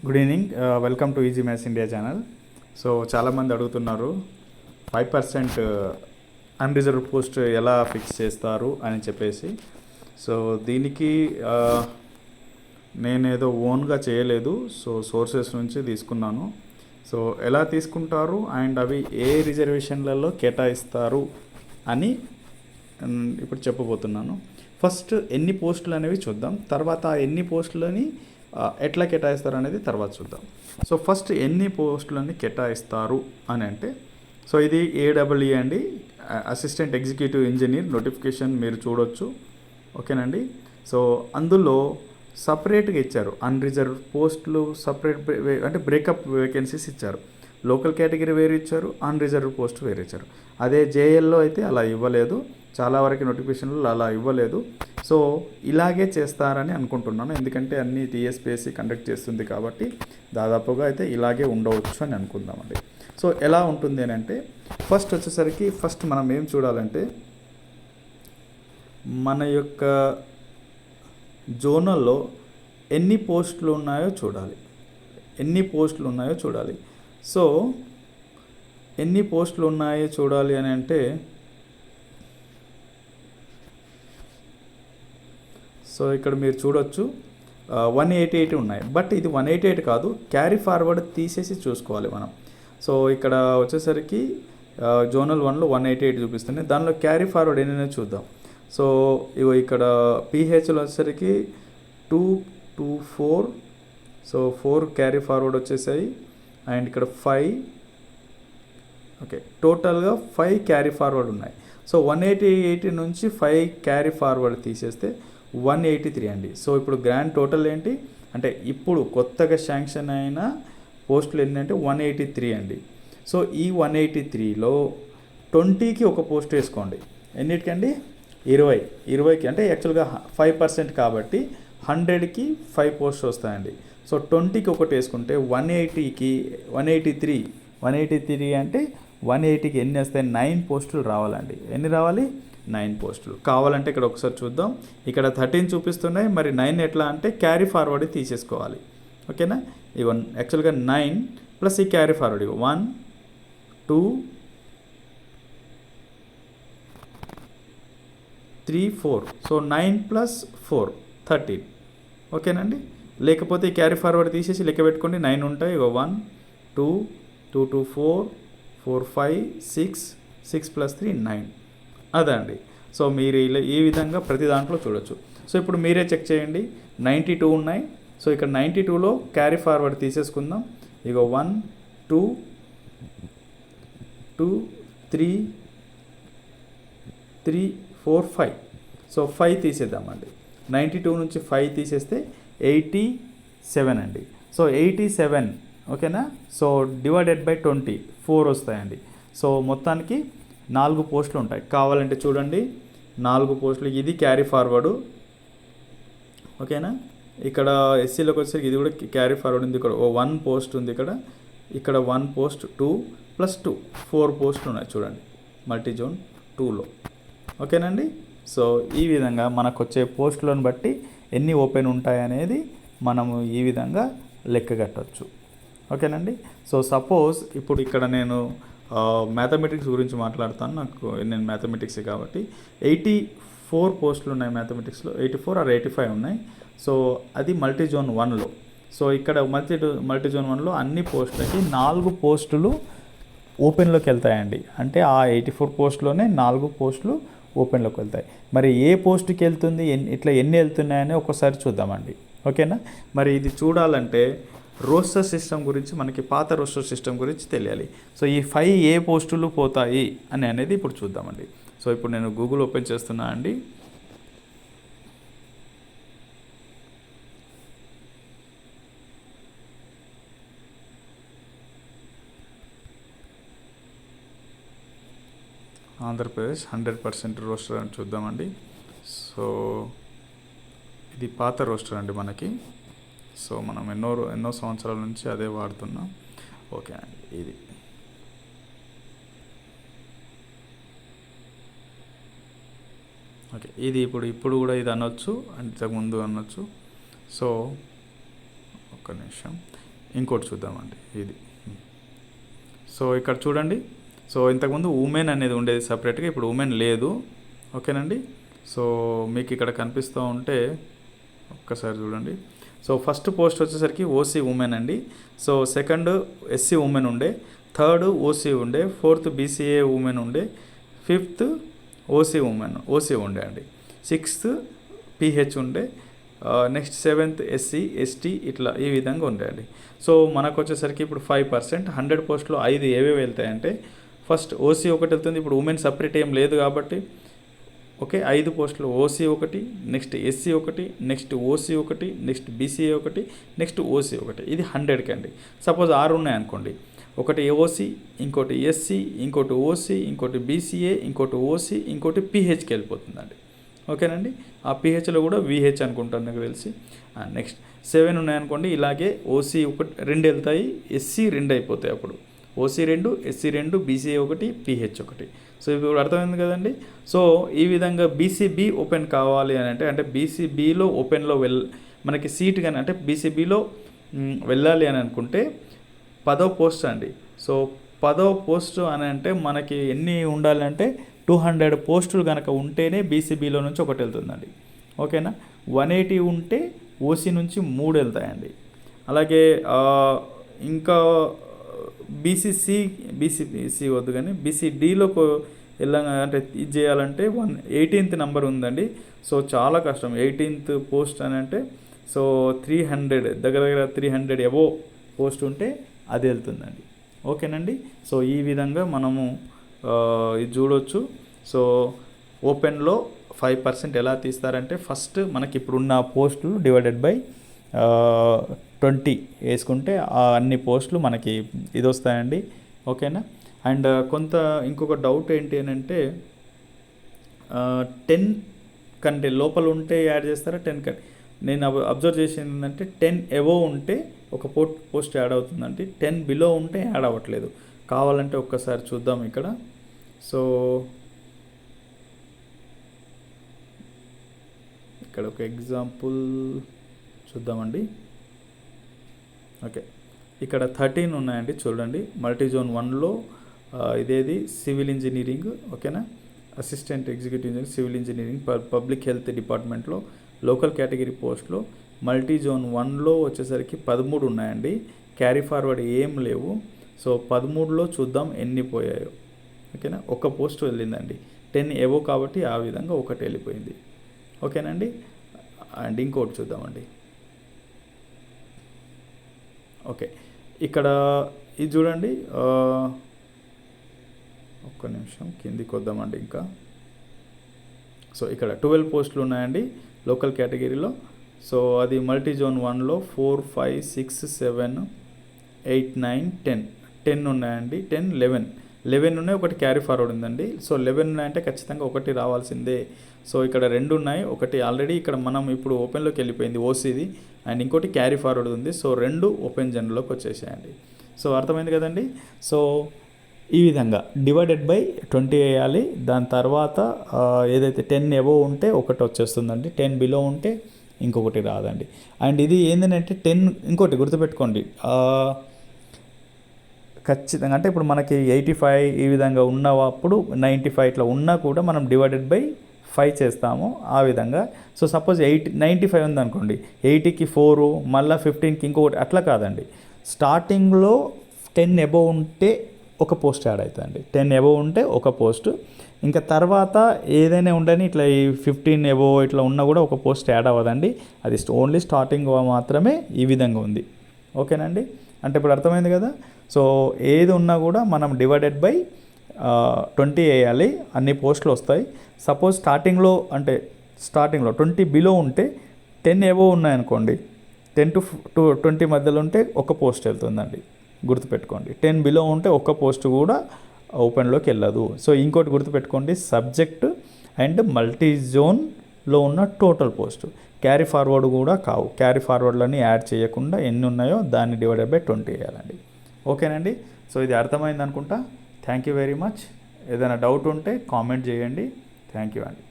Good evening. Welcome to easy maths India channel. So చాలామంది అడుగుతున్నారు 5% unreserved post ఎలా fix చేస్తారు అని చెప్పేసి. సో దీనికి నేనేదో ఓన్గా చేయలేదు, సో సోర్సెస్ నుంచి తీసుకున్నాను. సో ఎలా తీసుకుంటారు అండ్ అవి ఏ రిజర్వేషన్లలో కేటాయిస్తారు అని ఇప్పుడు చెప్పబోతున్నాను. ఫస్ట్ ఎన్ని పోస్టులు అనేవి చూద్దాం, తర్వాత ఎన్ని పోస్టులని ఎట్లా కేటాయిస్తారు అనేది తర్వాత చూద్దాం. సో ఫస్ట్ ఎన్ని పోస్టులని కేటాయిస్తారు అని అంటే, సో ఇది ఏడబ్ల్యూఈ అండి, అసిస్టెంట్ ఎగ్జిక్యూటివ్ ఇంజనీర్ నోటిఫికేషన్ మీరు చూడొచ్చు. ఓకేనండి. సో అందులో సపరేట్గా ఇచ్చారు అన్రిజర్వ్ పోస్టులు, సపరేట్ అంటే బ్రేకప్ వేకెన్సీస్ ఇచ్చారు. లోకల్ కేటగిరీ వేరే ఇచ్చారు, అన్రిజర్వ్ పోస్ట్ వేరే ఇచ్చారు. అదే జేఎల్లో అయితే అలా ఇవ్వలేదు, చాలా వరకు నోటిఫికేషన్లు అలా ఇవ్వలేదు. సో ఇలాగే చేస్తారని అనుకుంటున్నాను, ఎందుకంటే అన్ని టీఎస్పీఎస్సీ కండక్ట్ చేస్తుంది కాబట్టి దాదాపుగా అయితే ఇలాగే ఉండవచ్చు అని అనుకుందామండి. సో ఎలా ఉంటుంది అని అంటే, ఫస్ట్ మనం ఏం చూడాలంటే, మన యొక్క జోనల్లో ఎన్ని పోస్టులు ఉన్నాయో చూడాలి. సో ఎన్ని పోస్టులు ఉన్నాయో చూడాలి అని అంటే, సో ఇక్కడ మీరు చూడొచ్చు 188 ఉన్నాయి. బట్ ఇది 188 కాదు, క్యారీ ఫార్వర్డ్ తీసేసి చూసుకోవాలి మనం. సో ఇక్కడ వచ్చేసరికి జోనల్ 1లో 188 చూపిస్తుంది, దానిలో క్యారీ ఫార్వర్డ్ ఎన్నైనా చూద్దాం. సో ఇగో ఇక్కడ పిహెచ్లో వచ్చేసరికి 2 2 4, సో 4 క్యారీ ఫార్వర్డ్ వచ్చేసాయి. అండ్ ఇక్కడ 5, ఓకే, టోటల్గా 5 క్యారీ ఫార్వర్డ్ ఉన్నాయి. సో 188 నుంచి 5 క్యారీ ఫార్వర్డ్ తీసేస్తే 183 అండి. సో ఇప్పుడు గ్రాండ్ టోటల్ ఏంటి అంటే, ఇప్పుడు కొత్తగా శాంక్షన్ అయిన పోస్టులు ఏంటంటే 183 అండి. సో ఈ 183లో 20కి ఒక పోస్ట్ వేసుకోండి. ఎన్నిటికండి? 20కి అంటే యాక్చువల్గా 5% కాబట్టి 100కి 5 పోస్ట్స్ వస్తాయండి. సో 20కి ఒకటి వేసుకుంటే 183 అంటే 180కి ఎన్ని వస్తాయి? 9 పోస్టులు రావాలండి. ఎన్ని రావాలి? 9 పోస్టులు కావాలంటే ఇక్కడ ఒకసారి చూద్దాం. ఇక్కడ 13 చూపిస్తున్నాయి, మరి 9 ఎట్లా అంటే క్యారీ ఫార్వర్డ్ తీసేసుకోవాలి. ఓకేనా? ఇగో యాక్చువల్గా 9 ప్లస్ ఈ క్యారీ ఫార్వర్డ్, ఇగో 1 2 3 4, సో 9 ప్లస్ 4 13. ఓకేనండి. లేకపోతే ఈ క్యారీ ఫార్వర్డ్ తీసేసి లెక్క పెట్టుకోండి, 9 ఉంటాయి. ఇగో 1 2 2 2 4 4 5 6 ప్లస్ 3 9. అదే అండి. సో మీరు ఇలా ఈ విధంగా ప్రతి దాంట్లో చూడొచ్చు. సో ఇప్పుడు మీరే చెక్ చేయండి. 92 ఉన్నాయి. సో ఇక్కడ 92లో క్యారీ ఫార్వర్డ్ తీసేసుకుందాం. ఇగో 1 2 2 3 3 4 5, సో 5 తీసేద్దామండి. 92 నుంచి 5 తీసేస్తే 87 అండి. సో 87, ఓకేనా? సో డివైడెడ్ బై 20 4 వస్తాయండి. సో మొత్తానికి 4 పోస్టులు ఉంటాయి. కావాలంటే చూడండి, 4 పోస్టులు. ఇది క్యారీ ఫార్వర్డు, ఓకేనా? ఇక్కడ ఎస్సీలోకి వచ్చేసరికి ఇది కూడా క్యారీ ఫార్వర్డ్ ఉంది. ఇక్కడ 1 పోస్ట్ ఉంది. ఇక్కడ 1 పోస్ట్ 2 ప్లస్ 2 4 పోస్టులు ఉన్నాయి చూడండి, మల్టీ జోన్ 2లో. ఓకేనండి. సో ఈ విధంగా మనకు వచ్చే పోస్టులను బట్టి ఎన్ని ఓపెన్ ఉంటాయనేది మనము ఈ విధంగా లెక్క కట్టవచ్చు. ఓకేనండి. సో సపోజ్ ఇప్పుడు ఇక్కడ నేను మ్యాథమెటిక్స్ గురించి మాట్లాడతాను. నేను మ్యాథమెటిక్స్ కాబట్టి 84 పోస్టులు ఉన్నాయి మ్యాథమెటిక్స్లో, 84 ఆర్ 85 ఉన్నాయి. సో అది మల్టీ జోన్ 1లో. సో ఇక్కడ మల్టీ జోన్ 1లో అన్ని పోస్టులకి 4 పోస్టులు ఓపెన్లోకి వెళ్తాయండి. అంటే ఆ 84 పోస్టులోనే 4 పోస్టులు ఓపెన్లోకి వెళ్తాయి. మరి ఏ పోస్టుకి వెళ్తుంది, ఇట్లా ఎన్ని వెళ్తున్నాయని ఒకసారి చూద్దామండి. ఓకేనా? మరి ఇది చూడాలంటే రోస్టర్ సిస్టమ్ గురించి, మనకి పాత రోస్టర్ సిస్టమ్ గురించి తెలియాలి. సో ఈ 5 ఏ పోస్టులు పోతాయి అనేది ఇప్పుడు చూద్దామండి. సో ఇప్పుడు నేను గూగుల్ ఓపెన్ చేస్తున్నా అండి. ఆంధ్రప్రదేశ్ 100% రోస్టర్ అని చూద్దామండి. సో ఇది పాత రోస్టర్ అండి మనకి. సో మనం ఎన్నో సంవత్సరాల నుంచి అదే వాడుతున్నాం. ఓకే అండి. ఇది ఓకే, ఇది ఇప్పుడు కూడా ఇది అనొచ్చు, ఇంతకుముందు అనొచ్చు. సో ఒక్క నిమిషం, ఇంకోటి చూద్దామండి ఇది. సో ఇక్కడ చూడండి, సో ఇంతకుముందు ఉమెన్ అనేది ఉండేది సపరేట్గా, ఇప్పుడు ఉమెన్ లేదు. ఓకేనండి. సో మీకు ఇక్కడ కనిపిస్తూ ఉంటే ఒక్కసారి చూడండి. సో ఫస్ట్ పోస్ట్ వచ్చేసరికి ఓసీ ఉమెన్ అండి. సో సెకండ్ ఎస్సీ ఉమెన్ ఉండే, థర్డ్ ఓసీ ఉండే, ఫోర్త్ బీసీఏ ఉమెన్ ఉండే, ఫిఫ్త్ ఓసీ ఉండే అండి, సిక్స్త్ పిహెచ్ ఉండే, నెక్స్ట్ సెవెంత్ ఎస్సీ ఎస్టీ, ఇట్లా ఈ విధంగా ఉంటాయండి. సో మనకు వచ్చేసరికి ఇప్పుడు 5%, 100 పోస్టులు 5 ఏవేవి వెళ్తాయంటే ఫస్ట్ ఓసీ ఒకటి వెళ్తుంది. ఇప్పుడు ఉమెన్ సపరేట్ ఏం లేదు కాబట్టి ఓకే, 5 పోస్టులు ఓసీ ఒకటి, నెక్స్ట్ ఎస్సీ ఒకటి, నెక్స్ట్ ఓసీ ఒకటి, నెక్స్ట్ బీసీఏ ఒకటి, నెక్స్ట్ ఓసీ ఒకటి. ఇది 100కి అండి. సపోజ్ 6 ఉన్నాయనుకోండి, ఒకటి ఓసీ, ఇంకోటి ఎస్సీ, ఇంకోటి ఓసీ, ఇంకోటి బీసీఏ, ఇంకోటి ఓసీ, ఇంకోటి పిహెచ్కి వెళ్ళిపోతుందండి. ఓకేనండి. ఆ పిహెచ్లో కూడా విహెచ్ అనుకుంటాను నాకు తెలిసి. నెక్స్ట్ 7 ఉన్నాయనుకోండి, ఇలాగే ఓసీ ఒకటి 2 వెళ్తాయి, ఎస్సీ 2 అయిపోతాయి. అప్పుడు OC 2, SC 2, BCA 1, pH 1. So ఇప్పుడు అర్థమైంది కదండి. సో ఈ విధంగా బీసీబీ ఓపెన్ కావాలి అని అంటే బీసీబీలో ఓపెన్లో మనకి సీట్ కానీ అంటే బీసీబీలో వెళ్ళాలి అని అనుకుంటే 10వ పోస్ట్ అండి. సో 10వ పోస్టు అని అంటే మనకి ఎన్ని ఉండాలంటే 200 పోస్టులు కనుక ఉంటేనే బీసీబీలో నుంచి ఒకటి వెళ్తుందండి. ఓకేనా. 180 ఉంటే ఓసీ నుంచి 3 వెళ్తాయండి. అలాగే ఇంకా బీసీసీ వద్దు కానీ బీసీడీలోకి అంటే ఇది చేయాలంటే 18th నెంబర్ ఉందండి. సో చాలా కష్టం 18th పోస్ట్ అని అంటే. సో 300 దగ్గర 300 ఎబో పోస్ట్ ఉంటే అది వెళ్తుందండి. ఓకేనండి. సో ఈ విధంగా మనము ఇది చూడవచ్చు. సో ఓపెన్లో 5% ఎలా తీస్తారంటే ఫస్ట్ మనకి ఇప్పుడున్న పోస్టులు డివైడెడ్ బై 20 వేసుకుంటే అన్ని పోస్టులు మనకి ఇది వస్తాయండి. ఓకేనా. అండ్ ఇంకొక డౌట్ ఏంటి అని అంటే 10 కంటే లోపల ఉంటే యాడ్ చేస్తారా 10 కంటే. నేను అబ్జర్వ్ చేసింది ఏంటంటే 10 ఎబో ఉంటే ఒక పోస్ట్ యాడ్ అవుతుందండి, 10 బిలో ఉంటే యాడ్ అవ్వట్లేదు. కావాలంటే ఒక్కసారి చూద్దాం ఇక్కడ. సో ఇక్కడ ఒక ఎగ్జాంపుల్ చూద్దామండి. ఓకే, ఇక్కడ 13 ఉన్నాయండి చూడండి. మల్టీజోన్ 1లో ఇదేది సివిల్ ఇంజనీరింగ్. ఓకేనా. Assistant executive engineer civil engineering public health డిపార్ట్మెంట్లో లోకల్ కేటగిరీ పోస్ట్లో మల్టీజోన్ 1లో వచ్చేసరికి 13 ఉన్నాయండి. క్యారీ ఫార్వర్డ్ ఏం లేవు. సో 13లో చూద్దాం ఎన్ని పోయాయో. ఓకేనా. ఒక పోస్ట్ వెళ్ళిందండి, 10 ఎబో కాబట్టి ఆ విధంగా ఒకటి వెళ్ళిపోయింది. ఓకేనండి. అండ్ ఇంకోటి చూద్దామండి. ఓకే, ఇక్కడ ఇది చూడండి. ఒక్క నిమిషం కిందికి వద్దామండి ఇంకా. సో ఇక్కడ 12 పోస్టులు ఉన్నాయండి లోకల్ కేటగిరీలో. సో అది మల్టీజోన్ 1లో 4, 5, 6, 7, 8, 9, 10 ఉన్నాయండి. 10, 11 ఉన్నాయి. ఒకటి క్యారీ ఫార్వర్డ్ ఉందండి. సో 11 ఉన్నాయంటే ఖచ్చితంగా ఒకటి రావాల్సిందే. సో ఇక్కడ 2 ఉన్నాయి. ఒకటి ఆల్రెడీ ఇక్కడ మనం ఇప్పుడు ఓపెన్లోకి వెళ్ళిపోయింది ఓసీది, అండ్ ఇంకోటి క్యారీ ఫార్వర్డ్ ఉంది. సో 2 ఓపెన్ జనరల్లోకి వచ్చేసాయండి. సో అర్థమైంది కదండి. సో ఈ విధంగా డివైడెడ్ బై 20 వేయాలి. దాని తర్వాత ఏదైతే 10 ఎబో ఉంటే ఒకటి వచ్చేస్తుందండి, 10 బిలో ఉంటే ఇంకొకటి రాదండి. అండ్ ఇది ఏంటంటే 10 ఇంకోటి గుర్తుపెట్టుకోండి, ఖచ్చితంగా అంటే ఇప్పుడు మనకి 85 ఈ విధంగా ఉన్నప్పుడు 95 ఇట్లా ఉన్నా కూడా మనం డివైడెడ్ బై 5 చేస్తాము ఆ విధంగా. సో సపోజ్ 95 ఉందనుకోండి, 80కి 4 మళ్ళీ 15కి ఇంకొకటి అట్లా కాదండి. స్టార్టింగ్లో 10 ఎబో ఉంటే ఒక పోస్ట్ యాడ్ అవుతుందండి. 10 ఎబో ఉంటే ఒక పోస్ట్. ఇంకా తర్వాత ఏదైనా ఉండని ఇట్లా ఈ 15 ఎబో ఇట్లా ఉన్నా కూడా ఒక పోస్ట్ యాడ్ అవ్వదండి. అది ఓన్లీ స్టార్టింగ్ మాత్రమే ఈ విధంగా ఉంది. ఓకేనండి. అంటే ఇప్పుడు అర్థమైంది కదా. సో ఏది ఉన్నా కూడా మనం డివైడెడ్ బై 20 వేయాలి, అన్ని పోస్టులు వస్తాయి. సపోజ్ స్టార్టింగ్లో 20 బిలో ఉంటే 10 ఎబో ఉన్నాయనుకోండి, 10 to 20 మధ్యలో ఉంటే ఒక పోస్ట్ వెళ్తుందండి, గుర్తుపెట్టుకోండి. 10 బిలో ఉంటే ఒక్క పోస్ట్ కూడా ఓపెన్లోకి వెళ్ళదు. సో ఇంకోటి గుర్తుపెట్టుకోండి, సబ్జెక్ట్ అండ్ మల్టీ జోన్లో ఉన్న టోటల్ పోస్ట్ క్యారీ ఫార్వర్డ్ కూడా కావు. క్యారీ ఫార్వర్డ్లని యాడ్ చేయకుండా ఎన్ని ఉన్నాయో దాన్ని డివైడెడ్ బై 20 వేయాలండి. ఓకేనండి. సో ఇది అర్థమైంది అనుకుంటా. Thank you very much. ఏదైనా డౌట్ ఉంటే కామెంట్ చేయండి. థ్యాంక్ యూ అండి.